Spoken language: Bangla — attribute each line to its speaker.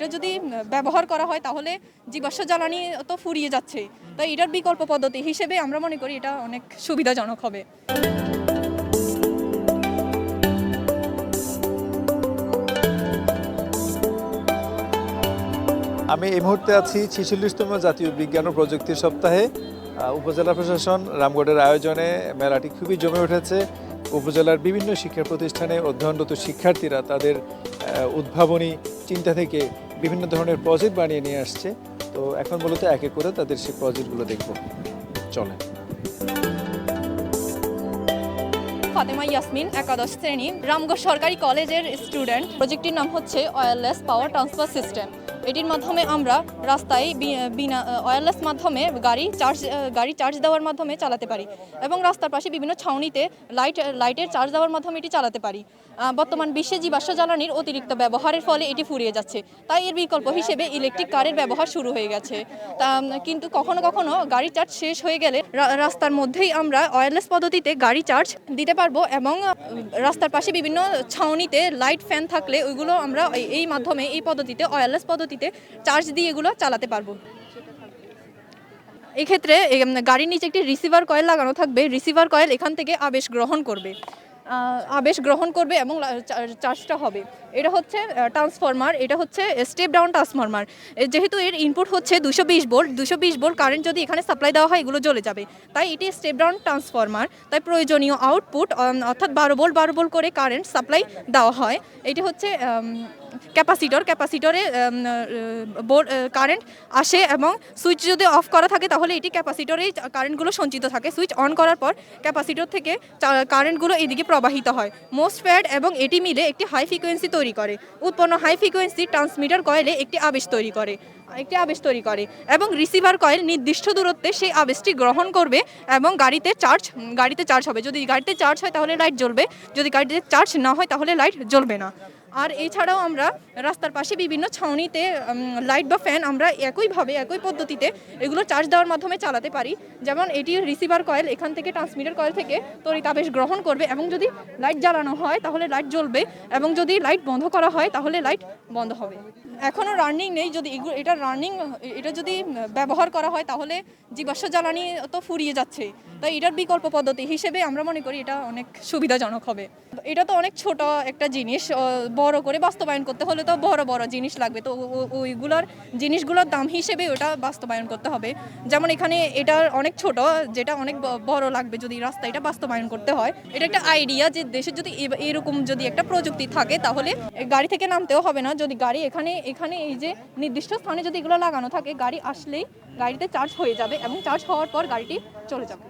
Speaker 1: এটা যদি ব্যবহার করা হয় তাহলে জীবাশ্ম জ্বালানি তো ফুরিয়ে যাচ্ছে, তাই এটার বিকল্প পদ্ধতি হিসেবে আমরা মনে করি এটা অনেক সুবিধাজনক হবে।
Speaker 2: আমি এই মুহূর্তে আছি 46তম জাতীয় বিজ্ঞান ও প্রযুক্তি সপ্তাহে। উপজেলা প্রশাসন রামগড়ের আয়োজনে মেলাটি খুবই জমে উঠেছে। উপজেলার বিভিন্ন শিক্ষা প্রতিষ্ঠানে অধ্যয়নরত শিক্ষার্থীরা তাদের উদ্ভাবনী চিন্তা থেকে বিভিন্ন ধরনের প্রজেক্ট বানিয়ে নিয়ে আসছে। তো এখন মূলত এক এক করে তাদের সেই প্রজেক্টগুলো দেখব, চলেন।
Speaker 1: ফাতেমা ইয়াসমিন, একাদশ শ্রেণী, রামগড় সরকারি কলেজের স্টুডেন্ট। প্রজেক্টটির নাম হচ্ছে ওয়্যারলেস পাওয়ার ট্রান্সফার সিস্টেম। এটির মাধ্যমে আমরা রাস্তায় বিনা ওয়্যারলেস মাধ্যমে গাড়ি চার্জ দেওয়ার মাধ্যমে চালাতে পারি এবং রাস্তার পাশে বিভিন্ন ছাউনিতে লাইটের চার্জ দেওয়ার মাধ্যমে এটি চালাতে পারি। বর্তমান বিশ্বে জীবাশ্ম জ্বালানির অতিরিক্ত ব্যবহারের ফলে এটি ফুরিয়ে যাচ্ছে, তাই এর বিকল্প হিসেবে ইলেকট্রিক কারের ব্যবহার শুরু হয়ে গেছে। কিন্তু কখনো কখনো গাড়ি চার্জ শেষ হয়ে গেলে রাস্তার মধ্যেই আমরা ওয়্যারলেস পদ্ধতিতে গাড়ি চার্জ দিতে পারবো এবং রাস্তার পাশে বিভিন্ন ছাউনিতে লাইট ফ্যান থাকলে ওইগুলো আমরা এই মাধ্যমে এই পদ্ধতিতে ওয়্যারলেস পদ্ধতিতে চার্জ দিয়ে এগুলো চালাতে পারবো। এক্ষেত্রে গাড়ির নিচে একটি রিসিভার কয়েল লাগানো থাকবে। রিসিভার কয়েল এখান থেকে আবেশ গ্রহণ করবে এবং চার্জটা হবে। এটা হচ্ছে ট্রান্সফরমার, এটা হচ্ছে স্টেপ ডাউন ট্রান্সফরমার। যেহেতু এর ইনপুট হচ্ছে 220 ভোল্ট কারেন্ট যদি এখানে সাপ্লাই দেওয়া হয় এগুলো জ্বলে যাবে, তাই এটি স্টেপ ডাউন ট্রান্সফরমার। তাই প্রয়োজনীয় আউটপুট অর্থাৎ 12 ভোল্ট করে কারেন্ট সাপ্লাই দেওয়া হয়। এটি হচ্ছে ক্যাপাসিটরে কারেন্ট আসে এবং সুইচ যদি অফ করা থাকে তাহলে এটি ক্যাপাসিটরেই কারেন্টগুলো সঞ্চিত থাকে। সুইচ অন করার পর ক্যাপাসিটর থেকে কারেন্টগুলো এদিকে প্রবাহিত হয়। মোসফেট এবং এটি মিলে একটি হাই ফ্রিকোয়েন্সি তৈরি করে। উৎপন্ন হাই ফ্রিকোয়েন্সি ট্রান্সমিটার কয়েলে একটি আবেশ তৈরি করে এবং রিসিভার কয়েল নির্দিষ্ট দূরত্বে সেই আবেশটি গ্রহণ করবে এবং গাড়িতে চার্জ হবে। যদি গাড়িতে চার্জ হয় তাহলে লাইট জ্বলবে, যদি গাড়িতে চার্জ না হয় তাহলে লাইট জ্বলবে না। আর এছাড়াও আমরা রাস্তার পাশে বিভিন্ন ছাউনিতে লাইট বা ফ্যান আমরা একই পদ্ধতিতে এগুলো চার্জ দেওয়ার মাধ্যমে চালাতে পারি। যেমন এটি রিসিভার কয়েল এখান থেকে ট্রান্সমিটার কয়েল থেকে তড়িৎ আবেশ গ্রহণ করবে এবং যদি লাইট জ্বালানো হয় তাহলে লাইট জ্বলবে এবং যদি লাইট বন্ধ করা হয় তাহলে লাইট বন্ধ হবে। এখনও রানিং নেই, যদি এটা যদি ব্যবহার করা হয় তাহলে জীবাশ্ম জ্বালানি তো ফুরিয়ে যাচ্ছে, তাই এটার বিকল্প পদ্ধতি হিসেবে আমরা মনে করি এটা অনেক সুবিধাজনক হবে। এটা তো অনেক ছোট একটা জিনিস, বড় করে বাস্তবায়ন করতে হলে তো বড় জিনিস লাগবে, তো জিনিসগুলোর দাম হিসেবে ওটা বাস্তবায়ন করতে হবে। যেমন এখানে এটা অনেক ছোট, যেটা অনেক বড় লাগবে যদি রাস্তা এটা বাস্তবায়ন করতে হয়। এটা একটা আইডিয়া যে দেশের যদি এরকম যদি একটা প্রযুক্তি থাকে তাহলে গাড়ি থেকে নামতেও হবে না। যদি গাড়ি এখানে এই যে নির্দিষ্ট স্থানে যদি এগুলো লাগানো থাকে, গাড়ি আসলেই গাড়িতে চার্জ হয়ে যাবে এবং চার্জ হওয়ার পর গাড়িটি চলে যাবে।